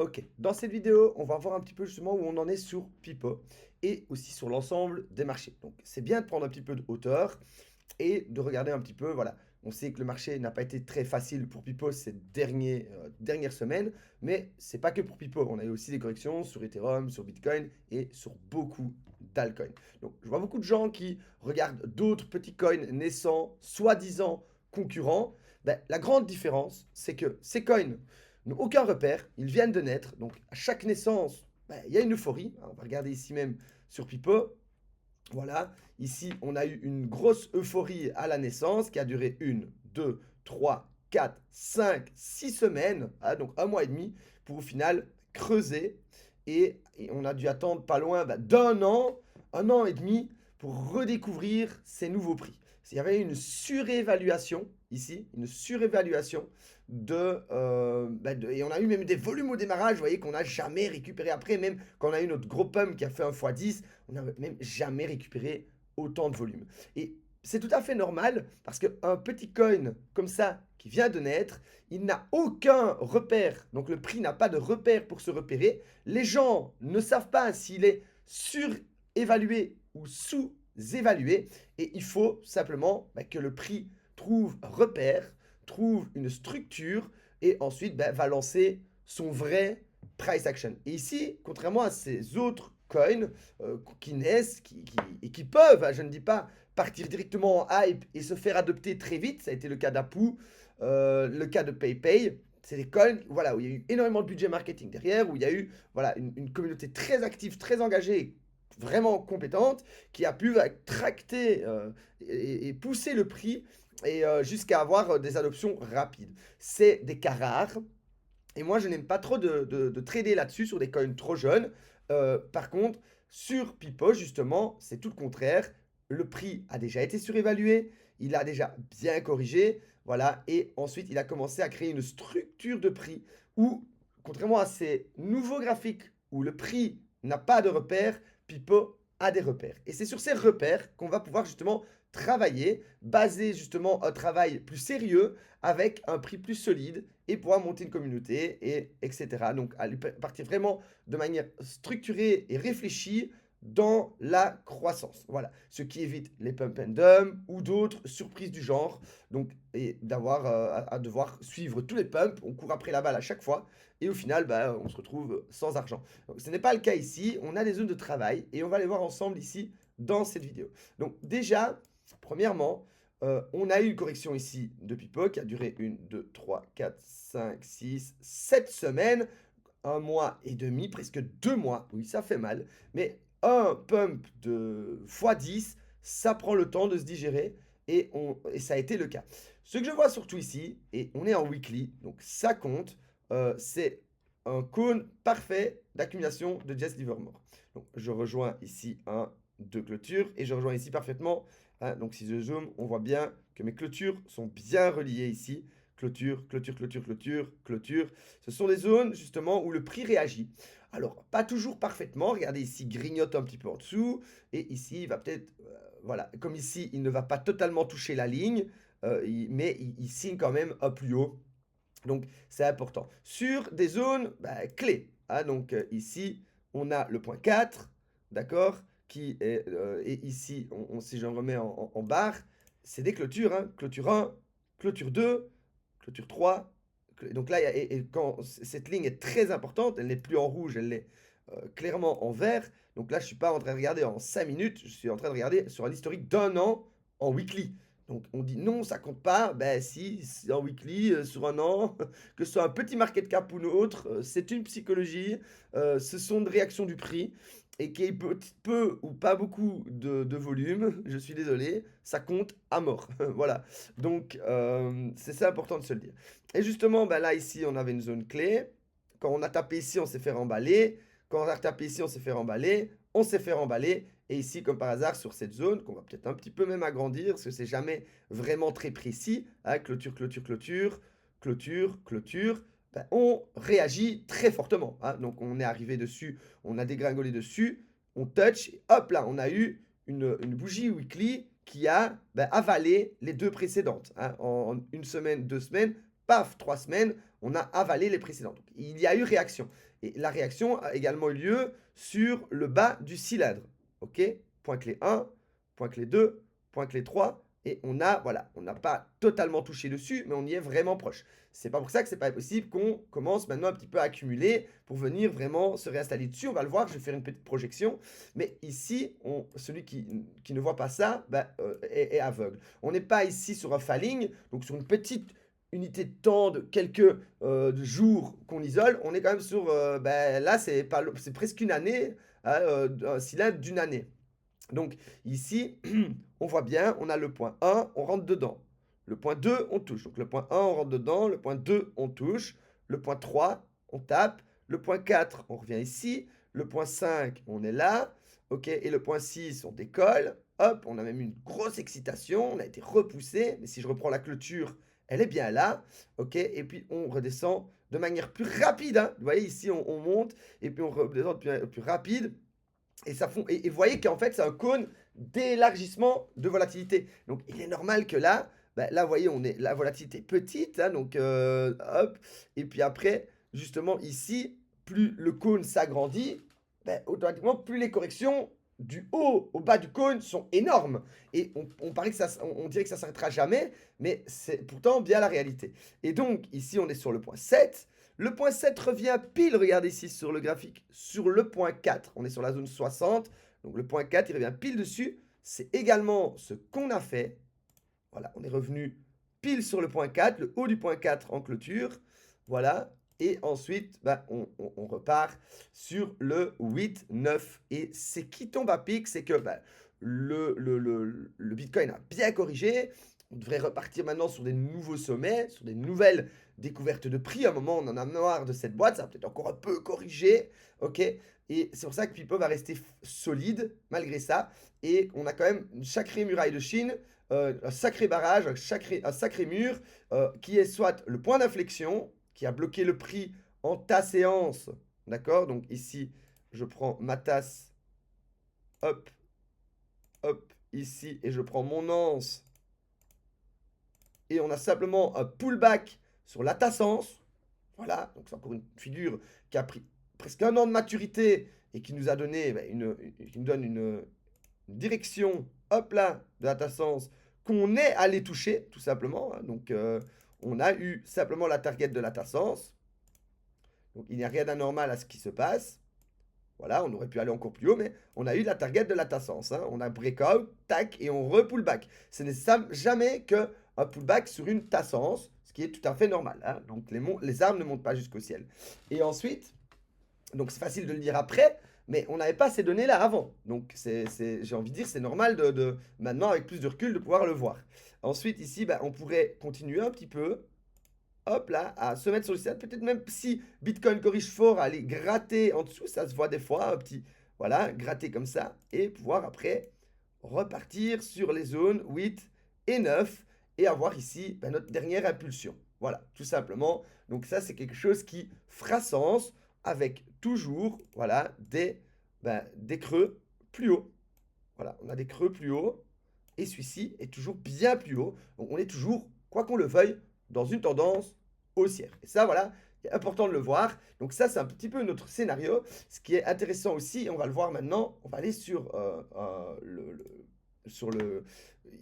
Ok, dans cette vidéo, on va voir un petit peu justement où on en est sur Pipo et aussi sur l'ensemble des marchés. Donc c'est bien de prendre un petit peu de hauteur et de regarder un petit peu, voilà. On sait que le marché n'a pas été très facile pour Pipo ces dernières semaines, mais c'est pas que pour Pipo. On a eu aussi des corrections sur Ethereum, sur Bitcoin et sur beaucoup d'altcoins. Donc je vois beaucoup de gens qui regardent d'autres petits coins naissants, soi-disant concurrents. Ben, la grande différence, c'est que ces coins n'ont aucun repère, ils viennent de naître, donc à chaque naissance, ben, il y a une euphorie. On va regarder ici même sur Pipo. Voilà, ici on a eu une grosse euphorie à la naissance qui a duré 1, 2, 3, 4, 5, 6 semaines, hein, donc un mois et demi, pour au final creuser. Et on a dû attendre pas loin d'1 an, 1 an et demi, pour redécouvrir ces nouveaux prix. Il y avait une surévaluation ici, une surévaluation et on a eu même des volumes au démarrage, vous voyez, qu'on n'a jamais récupéré après, même quand on a eu notre gros pump qui a fait un x10, on n'a même jamais récupéré autant de volume. Et c'est tout à fait normal parce qu'un petit coin comme ça qui vient de naître, il n'a aucun repère. Donc le prix n'a pas de repère pour se repérer. Les gens ne savent pas s'il est surévalué ou sous-évalué. Et il faut simplement que le prix trouve repère, trouve une structure et ensuite va lancer son vrai price action. Et ici, contrairement à ces autres coins qui naissent et qui peuvent, je ne dis pas partir directement en hype et se faire adopter très vite, ça a été le cas d'Apu, le cas de PayPay, c'est des coins voilà, où il y a eu énormément de budget marketing derrière, où il y a eu voilà, une communauté très active, très engagée, vraiment compétente, qui a pu tracter et pousser le prix et jusqu'à avoir des adoptions rapides. C'est des cas rares. Et moi, je n'aime pas trop de trader là-dessus sur des coins trop jeunes. Par contre, sur Pipo, justement, c'est tout le contraire. Le prix a déjà été surévalué, il a déjà bien corrigé, voilà, et ensuite il a commencé à créer une structure de prix où, contrairement à ces nouveaux graphiques où le prix n'a pas de repère, Pipo a des repères. Et c'est sur ces repères qu'on va pouvoir justement travailler, baser justement un travail plus sérieux avec un prix plus solide et pouvoir monter une communauté, et etc. Donc, aller partir vraiment de manière structurée et réfléchie dans la croissance. Voilà. Ce qui évite les pump and dump ou d'autres surprises du genre. Donc, et d'avoir à devoir suivre tous les pumps, on court après la balle à chaque fois et au final, on se retrouve sans argent. Donc, ce n'est pas le cas ici. On a des zones de travail et on va les voir ensemble ici dans cette vidéo. Donc, déjà, premièrement, on a eu une correction ici de Pipo qui a duré 1, 2, 3, 4, 5, 6, 7 semaines, un mois et demi, presque 2 mois. Oui, ça fait mal. Mais un pump de x10, ça prend le temps de se digérer et ça a été le cas. Ce que je vois surtout ici, et on est en weekly, donc ça compte, c'est un cône parfait d'accumulation de Jess Livermore. Donc je rejoins ici un de clôture et je rejoins ici parfaitement. Hein, donc si je zoome, on voit bien que mes clôtures sont bien reliées ici. Clôture, clôture, clôture, clôture, clôture. Ce sont des zones justement où le prix réagit. Alors, pas toujours parfaitement. Regardez ici, grignote un petit peu en dessous. Et ici, il va peut-être, voilà, comme ici, il ne va pas totalement toucher la ligne, mais il signe quand même un plus haut. Donc, c'est important. Sur des zones clés. Hein, donc, ici, on a le point 4, d'accord, qui est, et ici, si je remets en barre, c'est des clôtures. Hein, clôture 1, clôture 2, clôture 3. Donc là, et quand cette ligne est très importante, elle n'est plus en rouge, elle est clairement en vert. Donc là, je ne suis pas en train de regarder en 5 minutes, je suis en train de regarder sur un historique d'1 an en weekly. Donc on dit non, ça compte pas. Ben si, c'est en weekly, sur 1 an, que ce soit un petit market cap ou autre, c'est une psychologie, ce sont des réactions du prix et qu'il y ait peu ou pas beaucoup de volume, je suis désolé, ça compte à mort. Voilà. Donc c'est ça important de se le dire. Et justement, là ici, on avait une zone clé. Quand on a tapé ici, on s'est fait remballer. Quand on a retapé ici, on s'est fait remballer. On s'est fait remballer. Et ici, comme par hasard, sur cette zone, qu'on va peut-être un petit peu même agrandir, parce que c'est jamais vraiment très précis, hein, clôture, clôture, clôture, clôture, clôture, on réagit très fortement. Hein. Donc on est arrivé dessus, on a dégringolé dessus, on touch, et hop là, on a eu une bougie weekly qui a avalé les deux précédentes. Hein. En 1 semaine, 2 semaines, paf, 3 semaines, on a avalé les précédents. Donc, il y a eu réaction. Et la réaction a également eu lieu sur le bas du cylindre. OK? Point clé 1, point clé 2, point clé 3. Et on a, voilà, on n'a pas totalement touché dessus, mais on y est vraiment proche. C'est pas pour ça que c'est pas possible qu'on commence maintenant un petit peu à accumuler pour venir vraiment se réinstaller dessus. On va le voir, je vais faire une petite projection. Mais ici, celui qui ne voit pas ça est aveugle. On n'est pas ici sur un falling, donc sur une petite unité de temps de quelques jours qu'on isole. On est quand même sur, là, c'est presque une année, hein, un cylindre d'une année. Donc ici, on voit bien, on a le point 1, on rentre dedans. Le point 2, on touche. Donc le point 1, on rentre dedans. Le point 2, on touche. Le point 3, on tape. Le point 4, on revient ici. Le point 5, on est là. OK, et le point 6, on décolle. Hop, on a même une grosse excitation. On a été repoussé. Mais si je reprends la clôture, elle est bien là. OK, et puis on redescend de manière plus rapide, hein. Vous voyez, ici, on monte. Et puis on redescend plus rapide. Et vous voyez qu'en fait, c'est un cône d'élargissement de volatilité. Donc, il est normal que là, là, vous voyez, la volatilité est petite, hein, donc hop. Et puis après, justement, ici, plus le cône s'agrandit, automatiquement, plus les corrections du haut au bas du cône sont énormes. Et on dirait que ça s'arrêtera jamais, mais c'est pourtant bien la réalité. Et donc, ici, on est sur le point 7. Le point 7 revient pile, regardez ici sur le graphique, sur le point 4. On est sur la zone 60, donc le point 4, il revient pile dessus. C'est également ce qu'on a fait. Voilà, on est revenu pile sur le point 4, le haut du point 4 en clôture. Voilà, et ensuite, on repart sur le 8, 9. Et c'est qui tombe à pic, c'est que le Bitcoin a bien corrigé. On devrait repartir maintenant sur des nouveaux sommets, sur des nouvelles découvertes de prix. À un moment, on en a marre de cette boîte, ça va peut-être encore un peu corriger, ok? Et c'est pour ça que Pipo va rester solide, malgré ça. Et on a quand même une sacrée muraille de Chine, un sacré barrage, un sacré mur, qui est soit le point d'inflexion, qui a bloqué le prix en ta séance, d'accord? Donc ici, je prends ma tasse, hop, hop, ici, et je prends mon anse, et on a simplement un pullback sur la tassance. Voilà, donc c'est encore une figure qui a pris presque un an de maturité et qui nous a donné qui nous donne une direction, hop là, de la tassance qu'on est allé toucher, tout simplement. Hein. Donc on a eu simplement la target de la tassance. Donc il n'y a rien d'anormal à ce qui se passe. Voilà, on aurait pu aller encore plus haut, mais on a eu la target de la tassance. Hein. On a breakout, tac, et on re-pullback. Ce n'est jamais qu'un pullback sur une tassance, ce qui est tout à fait normal. Hein. Donc les arbres ne montent pas jusqu'au ciel. Et ensuite, donc c'est facile de le dire après, mais on n'avait pas ces données-là avant. Donc j'ai envie de dire, c'est normal maintenant, avec plus de recul, de pouvoir le voir. Ensuite, ici, on pourrait continuer un petit peu. Hop là, à se mettre sur le ciel. Peut-être même si Bitcoin corrige fort, aller gratter en dessous, ça se voit des fois, un petit, voilà, gratter comme ça, et pouvoir après repartir sur les zones 8 et 9 et avoir ici notre dernière impulsion. Voilà, tout simplement. Donc ça, c'est quelque chose qui fera sens avec toujours, voilà, des creux plus hauts. Voilà, on a des creux plus hauts, et celui-ci est toujours bien plus haut. Donc on est toujours, quoi qu'on le veuille, dans une tendance haussière. Et ça, voilà, c'est important de le voir. Donc ça, c'est un petit peu notre scénario. Ce qui est intéressant aussi, on va le voir maintenant, on va aller sur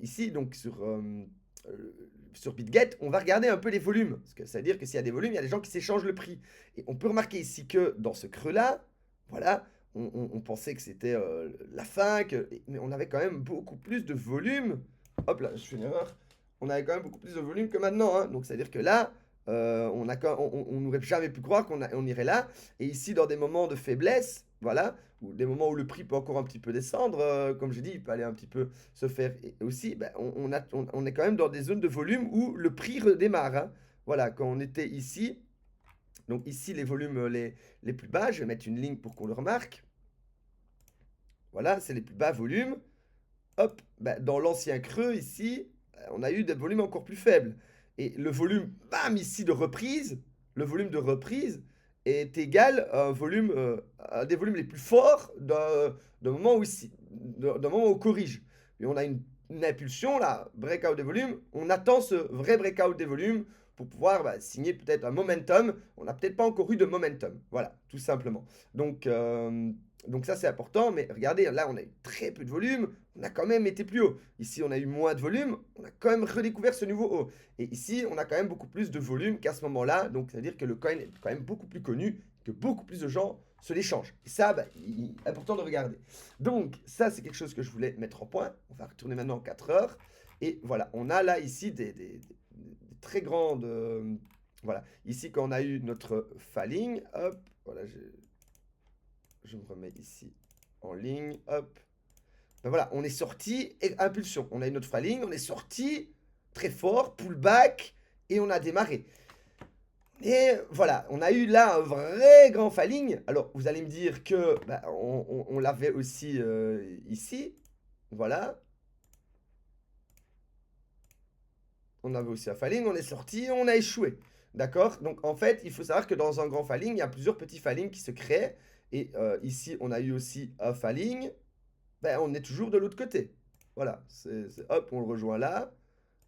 ici, donc sur BitGet, on va regarder un peu les volumes. Parce que ça veut dire que s'il y a des volumes, il y a des gens qui s'échangent le prix. Et on peut remarquer ici que dans ce creux-là, voilà, on pensait que c'était la fin, mais on avait quand même beaucoup plus de volume. Hop là, je fais une erreur. On avait quand même beaucoup plus de volume que maintenant. Hein. Donc, c'est-à-dire que là, on n'aurait jamais pu croire qu'on irait là. Et ici, dans des moments de faiblesse, voilà, ou des moments où le prix peut encore un petit peu descendre, comme j'ai dit, il peut aller un petit peu se faire aussi, on est quand même dans des zones de volume où le prix redémarre. Hein. Voilà, quand on était ici, donc ici, les volumes les plus bas, je vais mettre une ligne pour qu'on le remarque. Voilà, c'est les plus bas volumes. Hop, dans l'ancien creux, ici, on a eu des volumes encore plus faibles. Et le volume, bam, ici, de reprise, le volume de reprise est égal à un des volumes les plus forts d'un moment où on corrige. Et on a une impulsion, là, breakout des volumes. On attend ce vrai breakout des volumes pour pouvoir signer peut-être un momentum. On n'a peut-être pas encore eu de momentum. Voilà, tout simplement. Donc ça, c'est important. Mais regardez, là, on a eu très peu de volume. On a quand même été plus haut. Ici, on a eu moins de volume. On a quand même redécouvert ce nouveau haut. Et ici, on a quand même beaucoup plus de volume qu'à ce moment-là. Donc, ça veut dire que le coin est quand même beaucoup plus connu, que beaucoup plus de gens se l'échangent. Et ça, important de regarder. Donc, ça, c'est quelque chose que je voulais mettre en point. On va retourner maintenant en 4 heures. Et voilà, on a là ici des très grandes... voilà, ici, quand on a eu notre falling, hop, voilà, je me remets ici en ligne, hop. Ben voilà, on est sorti, et impulsion. On a eu notre falling, on est sorti très fort, pullback, et on a démarré. Et voilà, on a eu là un vrai grand falling. Alors, vous allez me dire que on l'avait aussi ici. Voilà. On avait aussi un falling, on est sorti, on a échoué. D'accord? Donc, en fait, il faut savoir que dans un grand falling, il y a plusieurs petits fallings qui se créent. Et ici, on a eu aussi un falling. On est toujours de l'autre côté. Voilà. Hop, on le rejoint là.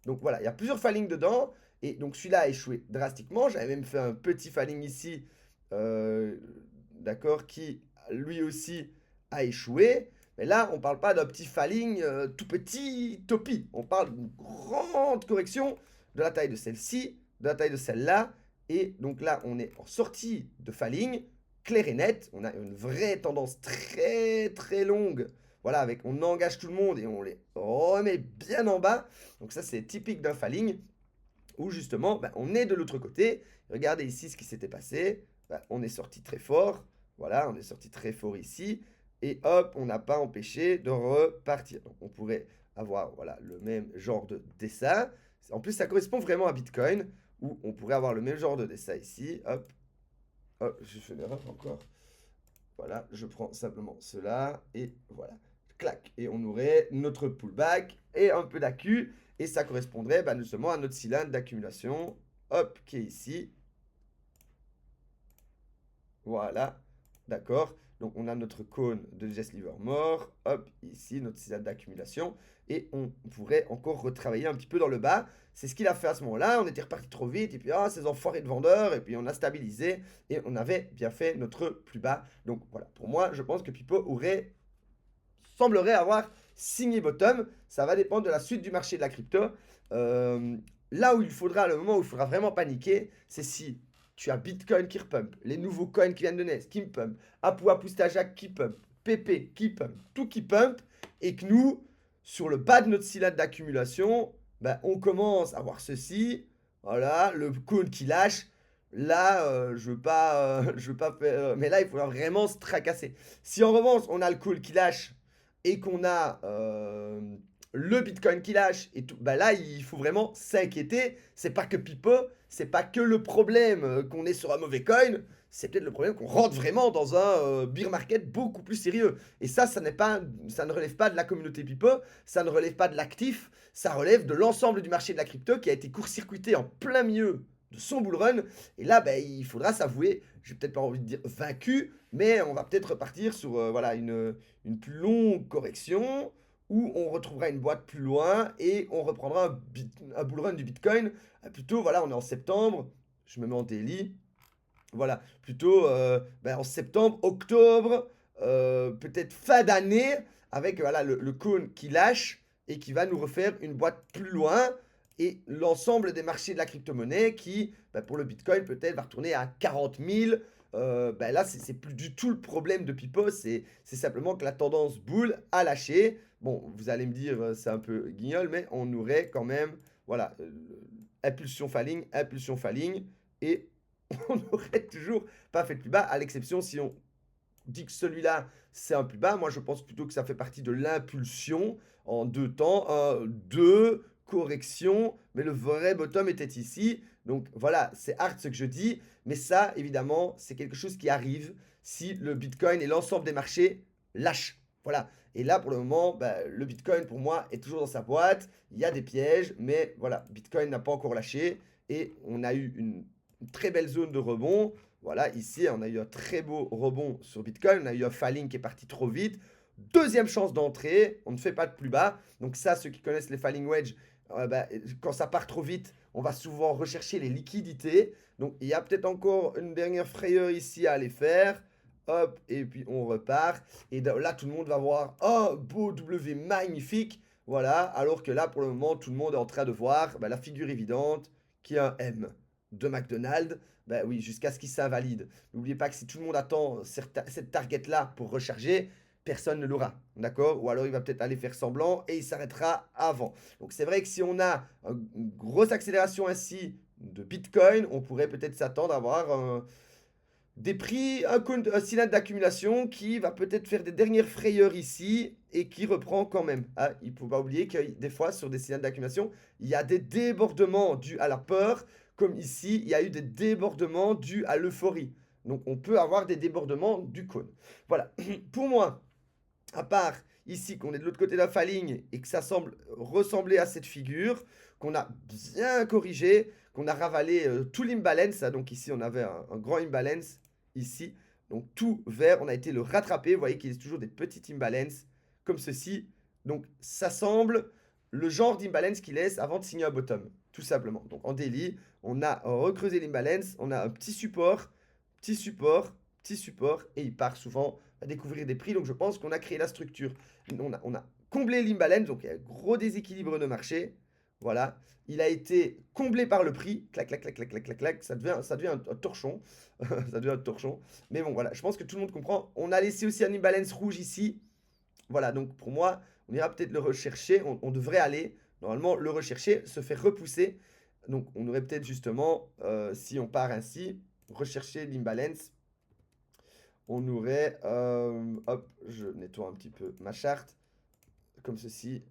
Donc voilà, il y a plusieurs fallings dedans. Et donc celui-là a échoué drastiquement. J'avais même fait un petit falling ici, d'accord, qui lui aussi a échoué. Mais là, on ne parle pas d'un petit falling tout petit topi. On parle d'une grande correction de la taille de celle-ci, de la taille de celle-là. Et donc là, on est en sortie de falling, clair et net. On a une vraie tendance très très longue. Voilà, on engage tout le monde et on les remet bien en bas. Donc ça, c'est typique d'un falling où justement, on est de l'autre côté. Regardez ici ce qui s'était passé. On est sorti très fort. Voilà, on est sorti très fort ici. Et hop, on n'a pas empêché de repartir. Donc on pourrait avoir voilà, le même genre de dessin. En plus, ça correspond vraiment à Bitcoin, où on pourrait avoir le même genre de dessin ici. Hop, hop, j'ai fait une erreur encore. Voilà, je prends simplement cela et voilà. Clac. Et on aurait notre pullback et un peu d'accu. Et ça correspondrait justement à notre cylindre d'accumulation. Hop, qui est ici. Voilà. D'accord. Donc on a notre cône de Jess Livermore. Hop, ici, notre cylindre d'accumulation. Et on pourrait encore retravailler un petit peu dans le bas. C'est ce qu'il a fait à ce moment-là. On était reparti trop vite. Et puis, ces enfoirés de vendeurs. Et puis, on a stabilisé. Et on avait bien fait notre plus bas. Donc, voilà. Pour moi, je pense que Pipo semblerait avoir signé bottom. Ça va dépendre de la suite du marché de la crypto. Là où le moment où il faudra vraiment paniquer, c'est si tu as Bitcoin qui repump, les nouveaux coins qui viennent de naître qui pump, Apu Apu Stajak qui pump, PP qui pump, tout qui pump, et que nous, sur le bas de notre cylindre d'accumulation, on commence à voir ceci, voilà, le cône qui lâche. Là, je veux pas faire. Mais là, il faudra vraiment se tracasser. Si en revanche, on a le call qui lâche et qu'on a le Bitcoin qui lâche, et tout, là, il faut vraiment s'inquiéter. C'est pas que Pipo, c'est pas que le problème qu'on est sur un mauvais coin, c'est peut-être le problème qu'on rentre vraiment dans un bear market beaucoup plus sérieux. Et ça ne relève pas de la communauté Pipo, ça ne relève pas de l'actif, ça relève de l'ensemble du marché de la crypto qui a été court-circuité en plein milieu de son bull run. Et là, il faudra s'avouer, j'ai peut-être pas envie de dire vaincu, mais on va peut-être repartir sur voilà, une plus longue correction où on retrouvera une boîte plus loin et on reprendra un bull run du Bitcoin. Plutôt, voilà, on est en septembre, je me mets en daily. Voilà, plutôt en septembre, octobre, peut-être fin d'année, avec voilà, le cône qui lâche et qui va nous refaire une boîte plus loin. Et l'ensemble des marchés de la crypto-monnaie qui, pour le Bitcoin, peut-être va retourner à 40 000. Là, c'est plus du tout le problème de Pipo, c'est simplement que la tendance bull a lâché. Bon, vous allez me dire, c'est un peu guignol, mais on aurait quand même, voilà, impulsion falling, et on n'aurait toujours pas fait de plus bas, à l'exception si on dit que celui-là, c'est un plus bas. Moi, je pense plutôt que ça fait partie de l'impulsion en deux temps. Un, deux, correction, mais le vrai bottom était ici. Donc voilà, c'est hard ce que je dis, mais ça, évidemment, c'est quelque chose qui arrive si le Bitcoin et l'ensemble des marchés lâchent. Voilà. Et là, pour le moment, le Bitcoin, pour moi, est toujours dans sa boîte. Il y a des pièges, mais voilà, Bitcoin n'a pas encore lâché. Et on a eu une très belle zone de rebond. Voilà, ici, on a eu un très beau rebond sur Bitcoin. On a eu un falling qui est parti trop vite. Deuxième chance d'entrée, on ne fait pas de plus bas. Donc ça, ceux qui connaissent les falling wedge, quand ça part trop vite, on va souvent rechercher les liquidités. Donc, il y a peut-être encore une dernière frayeur ici à aller faire. Hop, et puis on repart. Et là, tout le monde va voir un beau W magnifique. Voilà, alors que là, pour le moment, tout le monde est en train de voir la figure évidente qui est un M de McDonald's. Ben oui, jusqu'à ce qu'il s'invalide. N'oubliez pas que si tout le monde attend cette target-là pour recharger, personne ne l'aura, d'accord? Ou alors il va peut-être aller faire semblant et il s'arrêtera avant. Donc c'est vrai que si on a une grosse accélération ainsi de Bitcoin, on pourrait peut-être s'attendre à avoir des prix, un cylindre d'accumulation qui va peut-être faire des dernières frayeurs ici et qui reprend quand même. Ah, il ne faut pas oublier que des fois, sur des cylindres d'accumulation, il y a des débordements dus à la peur, comme ici, il y a eu des débordements dus à l'euphorie. Donc, on peut avoir des débordements du cône. Voilà. Pour moi, à part ici qu'on est de l'autre côté de la ligne et que ça semble ressembler à cette figure, qu'on a bien corrigé, qu'on a ravalé tout l'imbalance. Donc ici, on avait un grand imbalance ici. Donc tout vert, on a été le rattraper. Vous voyez qu'il y a toujours des petites imbalances comme ceci. Donc ça semble le genre d'imbalance qu'il laisse avant de signer un bottom, tout simplement. Donc en daily, on a recreusé l'imbalance, on a un petit support, petit support, petit support, et il part souvent à découvrir des prix. Donc je pense qu'on a créé la structure. On a comblé l'imbalance, donc il y a un gros déséquilibre de marché. Voilà, il a été comblé par le prix. Clac, clac, clac, clac, clac, clac, clac. Ça devient un torchon. Ça devient un torchon. Mais bon, voilà, je pense que tout le monde comprend. On a laissé aussi un imbalance rouge ici. Voilà, donc pour moi, on ira peut-être le rechercher. On devrait aller, normalement, le rechercher, se faire repousser. Donc on aurait peut-être justement, si on part ainsi, rechercher l'imbalance. On aurait, hop, je nettoie un petit peu ma charte, comme ceci,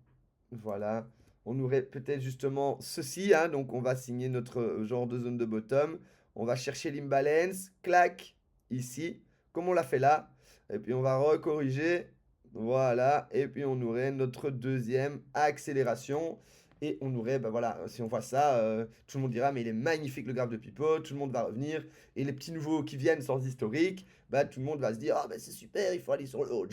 voilà. On aurait peut-être justement ceci, hein, donc on va signer notre genre de zone de bottom, on va chercher l'imbalance, clac, ici, comme on l'a fait là, et puis on va recorriger, voilà, et puis on aurait notre deuxième accélération, et on aurait, voilà, si on voit ça, tout le monde dira, mais il est magnifique le graphe de Pipo, tout le monde va revenir, et les petits nouveaux qui viennent sans historique, tout le monde va se dire, ah c'est super, il faut aller sur le OG,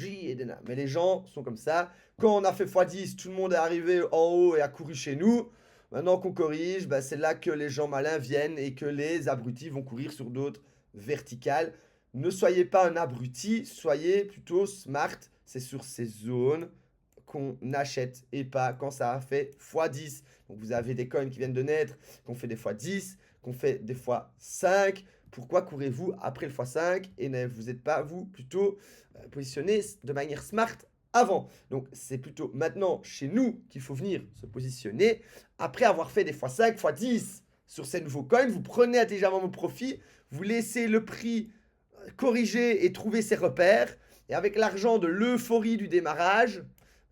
mais les gens sont comme ça. Quand on a fait x10, tout le monde est arrivé en haut et a couru chez nous. Maintenant qu'on corrige, c'est là que les gens malins viennent et que les abrutis vont courir sur d'autres verticales. Ne soyez pas un abruti, soyez plutôt smart. C'est sur ces zones qu'on achète et pas quand ça a fait x10. Donc vous avez des coins qui viennent de naître, qu'on fait des x10, qu'on fait des x5. Pourquoi courez-vous après le x5 et ne vous êtes pas, vous, plutôt positionné de manière smart avant? Donc c'est plutôt maintenant chez nous qu'il faut venir se positionner. Après avoir fait des x5, x10 sur ces nouveaux coins, vous prenez intelligemment vos profits, vous laissez le prix corriger et trouver ses repères. Et avec l'argent de l'euphorie du démarrage,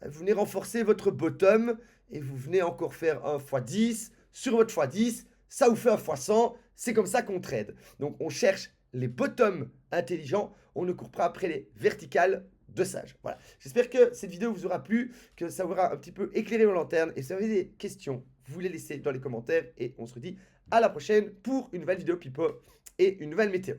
vous venez renforcer votre bottom et vous venez encore faire un x10 sur votre x10. Ça vous fait un x100. C'est comme ça qu'on trade. Donc on cherche les bottoms intelligents. On ne court pas après les verticales de sage. Voilà. J'espère que cette vidéo vous aura plu, que ça vous aura un petit peu éclairé vos lanternes. Et si vous avez des questions, vous les laissez dans les commentaires. Et on se redit à la prochaine pour une nouvelle vidéo Pipo et une nouvelle météo.